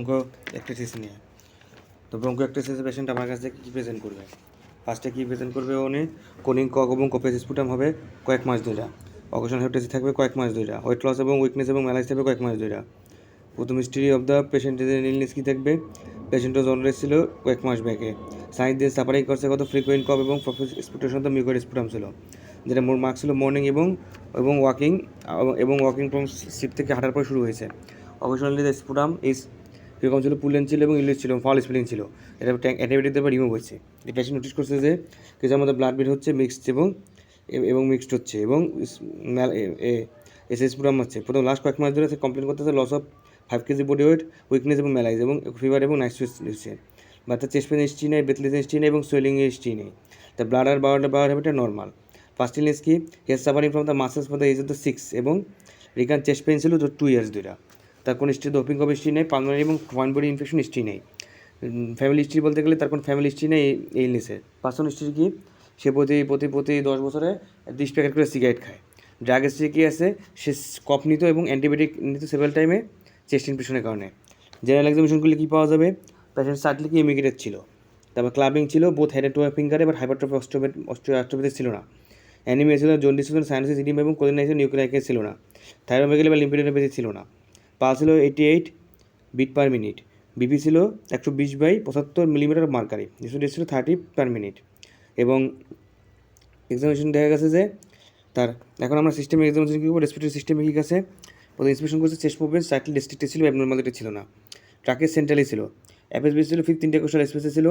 Broncho একটিসিস নিয়ে। তো broncho একটিসিস patient আমার কাছে কী প্রেজেন্ট করবে? ফার্স্টে কী প্রেজেন্ট করবে? উনি কোনিং কক এবং কোপেজ স্পুটাম হবে কয়েক মাস ধরে, অকেশন হেপটাইটিস থাকবে কয়েক মাস ধরে, ওয়েট লস এবং উইকনেস এবং ম্যালাইস থাকবে কয়েক মাস ধরে। প্রথম হিস্ট্রি অফ দ্য পেশেন্টের ইলনেস কী থাকবে? পেশেন্টও জন্ডিস ছিল কয়েক মাস ব্যাকে, সাইন্স দিয়ে সাফারিং করছে কত ফ্রিকুয়েন্ট কপ এবং স্পুটেশন তো মিউকয়েড স্পুটাম ছিল, যেটা মোর মার্কস ছিল মর্নিং এবং ওয়াকিং ফ্রম সিট থেকে হাঁটার পর শুরু হয়েছে। অকেশনালি দ্য স্পুটাম ইজ কীরকম ছিল? পুলেন ছিল এবং ইলিশ ছিল, ফল স্পেলিং ছিল। এটা অ্যান্টিবায়োটিক দেওয়ার রিমুভ হয়েছে। এই পেশেন্ট নোটিস করছে যে কিছুর মধ্যে ব্লাড বের হচ্ছে মিক্সড এবং মিক্সড হচ্ছে এবং এস স্পুটাম হচ্ছে। প্রথম লাস্ট কয়েক মাস ধরে সে কমপ্লেন করতেছে loss of 5 KG body weight, weakness এবং ম্যালাইজ এবং ফিভার এবং নাইট সুইচ হচ্ছে। বাচ্চা চেস্ট পেন হিস্ট্রি নেই, ব্রেথলেস হিস্ট্রি নেই এবং সোয়েলিংয়ের হিস্ট্রি নেই। দ্য ব্লাডার বাওয়ার হ্যাবিটটা নর্মাল। ফার্স্ট ইলনেস কি? He is suffering from the measles for the age of the 6 এবং রিকান চেস্ট পেন ছিল 2 years ধরে। তার কোনো হিস্ট্রি ডোপিং কপ হিস্ট্রি নেই, পালমোনারি এবং ফরেন বডি ইনফেকশন হিস্ট্রি নেই। ফ্যামিলি হিস্ট্রি বলতে গেলে তার কোনো ফ্যামিলি হিস্ট্রি নেই এই ইলনেসের। পার্সোনাল হিস্ট্রি কি? সে প্রতি 10 বছরে 30 প্যাকেট করে সিগারেট খায়। ড্রাগ হিস্ট্রি কী আছে? সে কফ নিত এবং অ্যান্টিবায়োটিক নিত সেভেরাল টাইমে চেস্ট ইনফেকশনের কারণে। জেনারেল এক্সামিনেশন করলে কী পাওয়া যাবে? পেশেন্ট সার্টলি কি ইমিগ্রেটেড ছিল, তারপর ক্লাবিং ছিল বোথ হেড টু ফিঙ্গারে, বাট হাইপারট্রফি অস্ট্রোপ্যাথি ছিল না। অ্যানিমিয়া ছিল, জন্ডিস ছিল, সাইনোসিস ইডিম এবং কোলিনাইসিস নিউক্লিয়াইকেস ছিল না। থাইরোমেগালি বা লিম্ফোডেনোপ্যাথি ছিল না। পালস ছিল 88 বিট পার মিনিট। বিপি ছিল 120/75 মিলিমিটার মার্কারি। ডিসোডিয়াস ছিল 30 পার মিনিট। এবং এক্সামিনেশন দেখা গেছে যে তার এখন আমরা সিস্টেমে এক্সামিনেশন কী করবো? রেসপিরেটরি সিস্টেমে কী আছে? প্রথম ইন্সপেকশন করছে চেস্ট মুভমেন্ট সাইকেল ডিস্ট্রিক্টে ছিল, অ্যাবনর্মালিটি ছিল না। ট্রাকের সেন্ট্রালি ছিল, অ্যাপেসবিস ছিল 5 ইন্টারকোস্টাল স্পেসে ছিল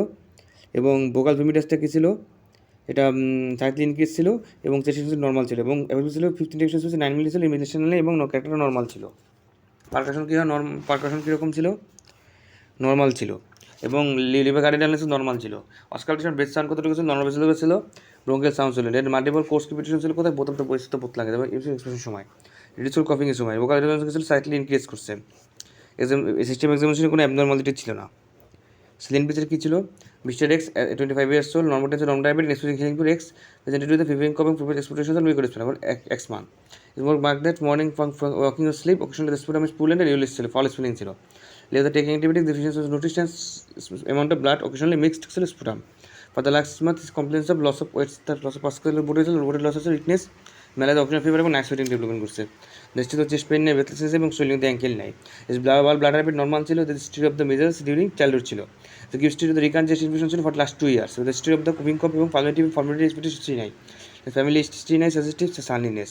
এবং ভোকাল ফিমিটাসটা কী ছিল? এটা সাইকেল ইনক্রিজ ছিল এবং চেস্ট নর্মাল ছিল এবং অ্যাপেসবিস ছিল 15 ইন্টারকোস্টাল স্পেসে 9 মিলি ছিল ইমিনেশনালি এবং ক্যারেক্টারটা নর্মাল ছিল। পারকাশন কী হয়? পারকাশন কীরকম ছিল? নর্মাল ছিল এবং লিভার কার্ডিনালিস নর্মাল ছিল। অস্কালটেশন ব্রেথ সাউন্ড কতটুকু ছিল? নর্মাল বেসিল ছিল। ব্রঙ্কেল সাউন্ড ছিল। এর মাল্টিপল কোর্স ক্রিপিটেশন ছিল কোথায়? প্রথমটা পরিস্থিতি বোধ লাগে এবং এক্সপ্রেশনের সময় রিডিউসফুল কফিংয়ের সময় ভোকাল রিডিউস ছিল সাইকেল ইনক্রিজ করছে। সিস্টেম এক্সামিনেশনে কোনো অ্যাবনর্মালিটি ছিল না। সিলিন পিচের কী ছিল? Mister X 25 years old, normal tense normal diabetes, expression healing to X presented with fever কপিং প্রোফেস এক্সপোর্টেশন উই করে এখন X man is more mark that morning walking or sleep occasionally the sputum is pull and release ছিল foul smelling ছিল। Later taking antibiotics, deficiency of nutrition, amount of blood, occasionally mixed sputum. For the last month, is complaints of loss of weight, loss of muscular body loss of weakness, malaise, occasional fever এবং night sweating development করছে। Next তো chest pain নেই, breathlessness এবং swelling the ankle নাই। Is blood habit normal ছিল, the history of the measles during childhood ছিল। The history of the রিকান chest infection ছিল for last 2 years। The history of the কুপিং cough এবং পালমেটিভ ফর্মেটিভ হিস্ট্রি হিস্ট্রি নাই। ফ্যামিলি হিস্ট্রি নাই, সাজেস্টিভ সানলিনেস।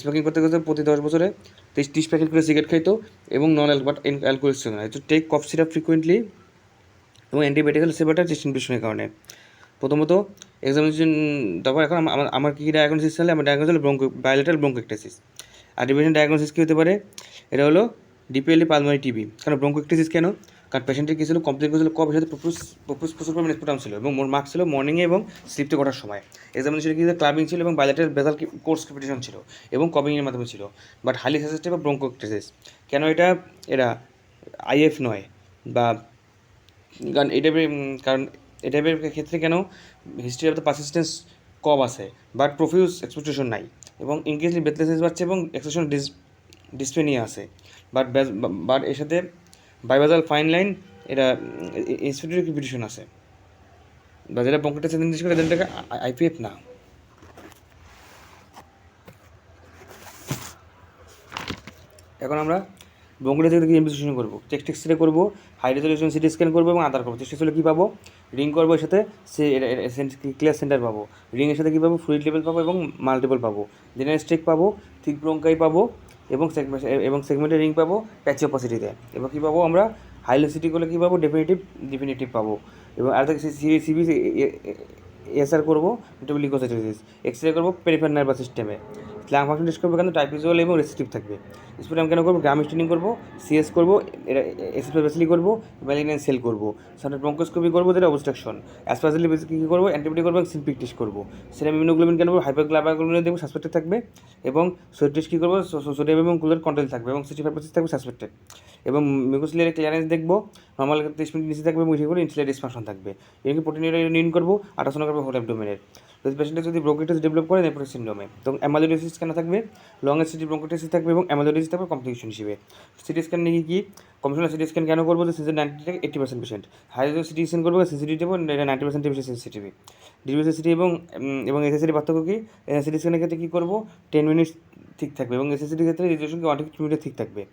স্মোকিং করতে করতে প্রতি 10 বছরে 30 প্যাকেট করে সিগারেট খাইতো এবং নন অ্যালকোহলিক ছিল না। তো টেক কফ সিরাপ ফ্রিকুয়েন্টলি এবং অ্যান্টিবায়োটিক্যাল সেবারটার চেস্ট ইনফেকশনের কারণে। প্রথমত এক্সামিনেশন, তারপর এখন আমার কী ডায়াগনোসিস হলে আমার ডায়াগনোস হলো বায়োলেটারাল ব্রঙ্কোএক্টাসিস। আর ডিভিশন ডায়াগনোসিস কী হতে পারে? এটা হলো ডিপিএলই পালমোনারি টিবি। কারণ ব্রঙ্কোএক্টাসিস কেন? কারণ পেশেন্টের কী ছিল? কমপ্লেন করেছিল কফ সাথে প্রচুর পরিমাণে স্পুটাম ছিল এবং মোর মার্কস ছিল মর্নিংয়ে এবং স্লিপতে করার সময়। এক্সামিনেশনে কী ক্লাবিং ছিল এবং বায়োলেটারাল বেসাল কোর্স ক্রিপিটেশন ছিল এবং কবিংয়ের মাধ্যমে ছিল, বাট হাইলি সাজেস্টিভ অফ ব্রঙ্কোএক্টাসিস। কেন এরা আইএফ নয় বা কারণ এই টাইপের ক্ষেত্রে কেন? হিস্ট্রি অফ দ্য পারসিস্টেন্স কম আছে বাট প্রফিউজ এক্সপেকটেশন নাই এবং ইনক্রিজলি ব্রেথলেসনেস বাড়ছে এবং এক্সপ্রেশন ডিসপেনিয়া আছে, বাট এর সাথে বাইবাজাল ফাইন লাইন এটা ইন্সপিরেটরি ক্রিপিটেশন আছে, বা যেটা ব্রঙ্কোএক্টাসিস নির্দেশ করে যেটাকে আইপিএফ না। এখন আমরা ব্রঙ্কোএক্টাসিস থেকে ইনভেস্টিগেশন করবো, চেস্ট এক্সরে করবো, হাই রেজলিউশন সিটি স্ক্যান করবো এবং আদার করবো। চেস্ট এক্সরে কী পাবো? রিং করবো, এর সাথে ক্লিয়ার সেন্টার পাবো। রিংয়ের সাথে কী পাবো? ফ্লুইড লেভেল পাবো এবং মাল্টিপল পাবো। জেনারেল স্ট্রিক পাবো, থিক ব্রঙ্কাই পাবো এবং সেগমেন্টের রিং পাবো প্যাচি অপাসিটিতে। এবং কী পাবো আমরা? হাইলোসিটি করলে কী পাবো? ডেফিনেটিভ পাবো। এবং আর সিবি এসআর করবো, লিউকোসাইটোসিস। এক্সরে করবো পেরিফেরাল নার্ভাস সিস্টেমে। লাং ফাংশন টেস্ট করবো কেন? টাইপিজুয়াল এবং রেসিস্টিভ থাকবে। স্পুটাম কেন করবো? গ্রাম স্টেনিং করবো, সিএস করবো, এসিসি করবো, ম্যালিগন্যান্ট সেল করবো। সামনে ব্রঙ্কোস্কোপি করবো, যেটা অবস্ট্রাকশন। অ্যাসপাজিলি কী করবো? অ্যান্টিবায়োটিক করবো, সিনপিক টেস্ট করবো। সেরাম ইমিউনোগ্লোবিন কেন করবো? হাইপারগ্লাইকোলিন দেখবো, সাসপেক্টেড থাকবে। এবং সোয়েট টেস্ট কী করবো? সোডিয়াম এবং ক্লোরাইড কন্ট্রোল থাকবে এবং 65% থাকবে সাসপেক্টেড। এবং মিউকোসিলিয়ারের ক্লিয়ারেন্স দেখবো, নর্মাল 30 মিনিট নিচে থাকবে এবং সেগুলো ইনসুলিয়ার ডিসফাংশন থাকবে। এমনকি প্রোটিন ইউরিন করবো, আল্ট্রাসাউন্ড করবো হোল অ্যাবডোমেনের। পেশেন্টটা যদি ব্রঙ্কাইটিস ডেভেলপ করে নেফ্রোটিক সিনড্রোমে, তখন অ্যামাইলোইডোসিস কেন থাকবে, লং স্টেজ ব্রঙ্কাইটিস থাকবে এবং অ্যামাইলোইডোসিস থাকবে কমপ্লিকেশন হিসেবে। সিটি স্ক্যান নিয়ে কি কমিশনাল সিটি স্ক্যান কেন করবো, সিজন 90 থেকে 80% পেশেন্ট হাই সিটি স্ক্যান করবো, সেন্সিটিভ এবং 90% বেশি সেন্সিটিভ। ডিভিএসএসিটি এবং এসএসিটি পার্থক্য কি, সিটি স্ক্যানের ক্ষেত্রে কী করবো 10 মিনিট ঠিক থাকবে এবং এসএসিটির ক্ষেত্রে রেজুলেশন 1 থেকে 2 মিনিটে ঠিক থাকবে।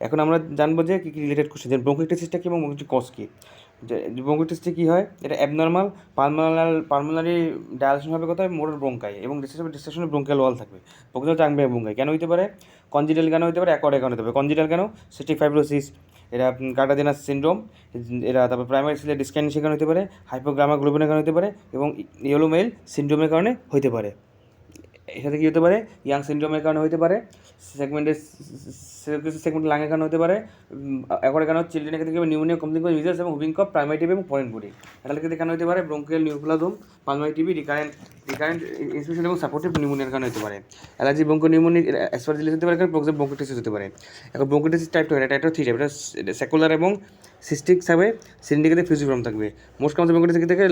এখন আমরা জানবো যে কী কী রিলেটেড কোশ্চেন, যেমন ব্রঙ্কাইটিসটা কী এবং ব্রঙ্কাইটিস কজ কী। যে ব্রঙ্কাইটিসটা কী হয়, এটা অ্যাবনর্মাল পালমোনারি ডায়ালেশন হবে কোথায়, মোটর ব্রঙ্কাই এবং ডিস্ট্রাকশনে ব্রঙ্কিয়াল ওয়াল থাকবে। প্রকৃত চাংবে ব্রঙ্কাই কেন হতে পারে, কনজিটাল কেন হতে পারে, অ্যাকর্ড কেন হতে পারে। কনজিটাল কেন, সিস্টিক ফাইব্রোসিস, এরা কার্টাজেনাস সিনড্রোম, এরা তারপর প্রাইমারি সেলের ডিসকাইনেসিসের কারণে হতে পারে, হাইপোগ্লামাগ্লোবিনের কারণে হতে পারে এবং ইয়েলো মেল সিনড্রোমের কারণে হতে পারে। এর সাথে কী হতে পারে, ইয়াং সিনড্রোমের কারণে হতে পারে, সেগমেন্ট লাঙের কারণে হতে পারে, অ্যাকর্ডের কারণে চিলড্রেনের ক্ষেত্রে নিউমোনিয়া কমপ্লিট করে মিজাস এবং হুভিং কফ, প্রাইমারি টিবি এবং ফরেন বডি। এটার ক্ষেত্রে কেন হতে পারে, ব্রঙ্কিয়াল নিউপ্লাজম, পালমারি টিবি, রিকারেন্ট ইনফেকশন এবং সাপোর্টিভ নিউমোনিয়ার কারণে হতে পারে। অ্যালার্জি ব্রঙ্কো নিউমোনিয়া অ্যাসপারজিলিস হতে পারে, প্রক্সিম ব্রঙ্কাইটিস হতে পারে। এখন ব্রঙ্কাইটিস টাইপ 2 টাইপ 3 টাইপ, এটা সেকুলার এবং সিস্টিক থাকবে, সিন্ডিকেটে ফিউজিফর্ম থাকবে। মোস্ট কমন ব্রঙ্কাইটিস থেকে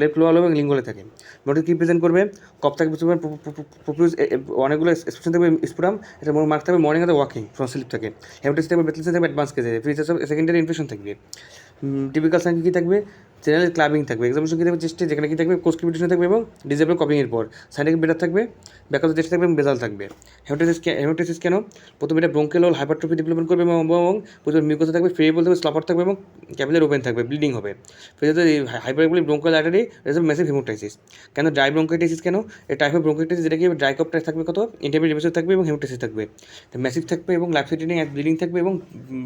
লেফট লোয়ার এবং লিঙ্গলে থাকে। ব্রঙ্কাইটিস কী প্রেজেন্ট করবে, কফ থাকবে, প্রফিউজ অনেকগুলো এক্সপ্রেশন থাকবে, স্পুরাম, এটা মার্ক থাকবে, মর্নিং আর ওয়াকিং ফ্রন্ট স্লিপ থাকে, হেপাটাইটিস থাকবে, বেথলিস থাকবে, অ্যাডভান্স কেসে ফিচার্স অফ সেকেন্ডারি ইনফেকশন থাকবে। টিপিক্যাল সাইন কী থাকবে, জেনারেল ক্লাবিং থাকবে, এক্সামিনেশন কী থাকবে, চেস্টে যেখানে কী থাকবে, কোস্ক্রিপিটেশন থাকবে এবং ডিজেবল কপিংয়ের পর সাইনিক বেটার থাকবে, ব্যাকআপ চেস্ট থাকবে এবং বেজাল থাকবে। হেপাটাইটিস কেন, প্রথমে এটা ব্রঙ্কিয়াল হাইপারট্রফি ডেভেলপমেন্ট করবে এবং প্রথমে মিউকাস থাকবে, ফ্রিয়েবল থাকবে, স্লপার থাকবে এবং ক্যাপিলার ওপেন থাকবে, ব্লিডিং হবে। ফিরে hyperbolic bronchial artery result massive haemoptysis. কেন ড্রাই ব্রঙ্কাইটিস, কেন এই টাইপ অফ ব্রঙ্কাইটিস যেটা কি ড্রাই কফ থাকবে, কত ইন্টারমিডিয়েট ভেসেল থাকবে এবং হেমোটাইসিস থাকবে, ম্যাসিভ থাকবে এবং লাইফ-থ্রেটানিং ব্লিডিং থাকবে এবং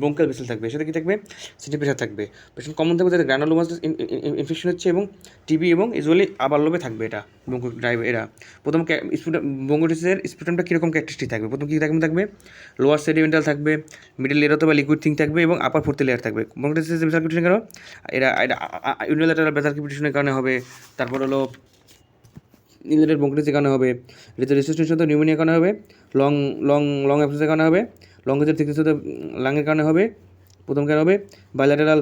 ব্রঙ্কিয়াল ভেসেল থাকবে। সেটা কি থাকবে, সিটি প্রেশার থাকবে। পেশেন্ট কমন থাকবে যাদের গ্রানুলোমাস ইনফেকশন হচ্ছে এবং টিবি এবং ইউজুয়ালি আবার লোভে থাকবে। এটা এরা প্রথম ব্রঙ্কাইটিসের স্পুটামটা কীরকম ক্যারেক্টারিস্টিক থাকবে, প্রথম কী থাকবে লোয়ার সেডিমেন্টাল থাকবে, মিডল লেয়ার অথবা লিকুইড থিং থাকবে এবং আপার ফোর্থ লেয়ার থাকবে। ব্রঙ্কাইটিসের বেসাল কিউটিশন কেন, এরা ইউনিল্যাটারাল বেসাল কিউটিশনের কারণে হবে। তারপর হলো ইউনিলেটেড ব্রঙ্কাইটিসের কারণে হবে, রেজিস্ট্রেশনের সাথে নিউমোনিয়ার কারণে হবে, লং লং লং অ্যাবসেন্সের কারণে হবে, লং এজের থিকনেস সাথে লাংয়ের কারণে হবে, প্রথম কারণে হবে বাইল্যাটারাল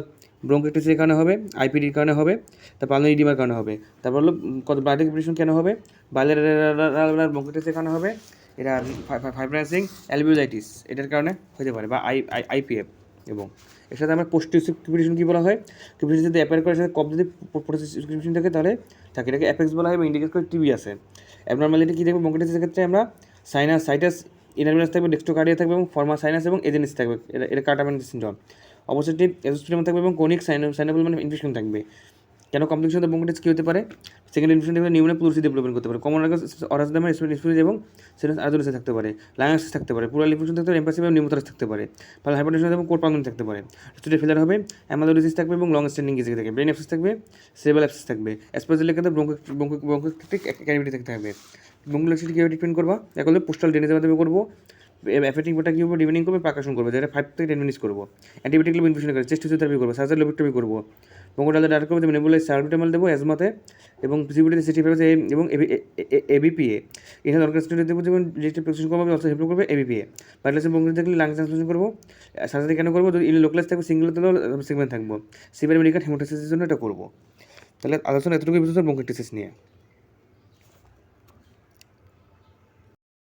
ব্রঙ্কাইটিসের কারণে হবে, আইপিডির কারণে হবে, তারপর পালমোনারি ইডিমার কারণে হবে। তারপর হলো কত ব্লাড এক্সপ্রেশন কেন হবে, বাইল্যাটারাল ব্রঙ্কাইটিসের কারণে হবে, এরা ফাইব্রাইজিং অ্যালভিওলাইটিস এটার কারণে হতে পারে বা আইপিএফ। এবং এর সাথে আমরা পোস্ট কিউপিটেশন কী বলা হয়, কিউপিটেশন যদি অ্যাপেয়ার করে সাথে কপ যদি কিউপিটেশন থাকে তাহলে থাকে, এটাকে অ্যাপেক্স বলা হয় এবং ইন্ডিকেট করে টিবি আছে। অ্যাবনর্মালিটি কী থাকবে ব্রঙ্কাইটিসের ক্ষেত্রে, আমরা সাইটাস ইনারভিনাস থাকবে, ডেক্সট্রোকার্ডিয়া থাকবে এবং ফর্মা সাইনাস এবং এজেনিস থাকবে, এটা কার্টামেন সিনড্রোম। অবসেটিভ এজোস্পিরাম থাকবে এবং কোনিক সাইনাবল মানে ইনফেকশন থাকবে। কেন কমপ্লিকেশন অফ ব্রঙ্কাইটিস কী হতে পারে, সেকেন্ড ইনফেকশন থাকবে, নিউমোনিয়া প্লুরিসি ডেভেলপমেন্ট করতে পারে, কমন অরাজদামা স্পিরিজ এবং সিনাস আর্জোলিসে থাকতে পারে, লাংস থাকতে পারে, পুরাল ইনফেকশন থাকতে পারে, এম্পাসিভ এবং নিউমোথারাস থাকতে পারে, ফলে হাইপারটেনশন এবং কোর পালমোনারি থাকতে পারে, স্টুডে ফেলার হবে, অ্যামাইলোইডোসিস থাকবে এবং লং স্ট্যান্ডিং ডিজিজ থাকবে, ব্রেন অ্যাবসেস থাকবে, সেরেব্রাল অ্যাবসেস থাকবে, অ্যাসপারজিলের ক্ষেত্রে ব্রঙ্কাইটিক ক্যাভিটি থাকতে হবে। ব্রঙ্কোলাইটিস কীভাবে ট্রিটমেন্ট করবা, এক হলো পোস্টাল ড্রেনেজের মাধ্যমে করবো, অ্যাফেক্টিং ওটা কী হবে, ডিভেনিং করবে, পাকাশন করবে, যেটা 5 থেকে 10 মিনিটস করবো, অ্যান্টিবায়োটিক ইনফেকশন করে, চেস্ট ফিজিওথেরাপি করবো, সার্জারি লোবেক্টমি করবো, ব্রঙ্কোডালে ডাক্তার করবো, নেবুলাইজ সার্বিটামাল দেবো অ্যাজমাতে এবং পিসিবিটিতে সিটি এবং এবিপিএ এখানে অর্কেস্ট্রেট দেবো, যেমন ডিরেক্টিভ প্রেসক্রিপশন করবো, অর্থ হেল্প করবে এবিপিএ। ভাইরাসের ব্রঙ্কাইটিস থাকলে লাং ট্রান্সফিউশন করবো, সার্জারি কেন করবো, যদি লোকালাইজ থাকবে, সিঙ্গেল সেগমেন্ট থাকবো, সিভিয়ার মেডিকেল হেমোটাইসিসের জন্য এটা করবো। তাহলে আলোচনা এতটুকু বিষয় ব্রঙ্কাইটিস নিয়ে।